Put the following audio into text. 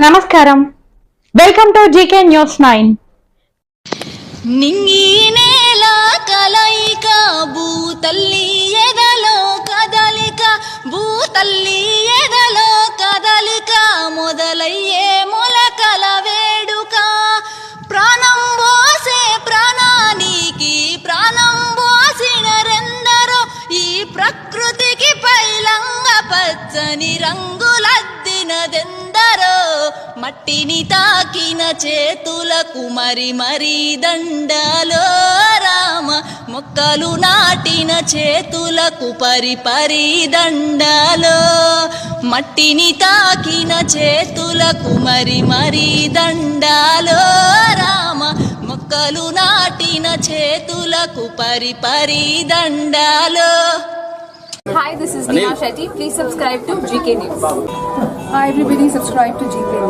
నమస్కారం, welcome to GK news 9. నింగి నేల కలయిక భూతల్లి ఎదలో కదలిక, భూతల్లి ఎదలో కదలిక, మొదలయ్యే మొలకల వేడుక. ప్రాణం పోసే ప్రాణానికి ప్రాణం పోసినరెందరో, ఈ ప్రకృతికి పైలంగ పచ్చని రంగులద్దినదెందరో. మట్టిని తాకిన చేతులకు మరి మరి దండాలో రామ, మొక్కలు నాటిన చేతులకు పరి పరి దండాలో. మట్టిని తాకిన చేతులకు మరి మరి దండాలో రామ, మొక్కలు నాటిన చేతులకు పరి పరి దండాలో. Hi, this is Neha Shetty. Please subscribe to GK News. Hi everybody, subscribe to GK News.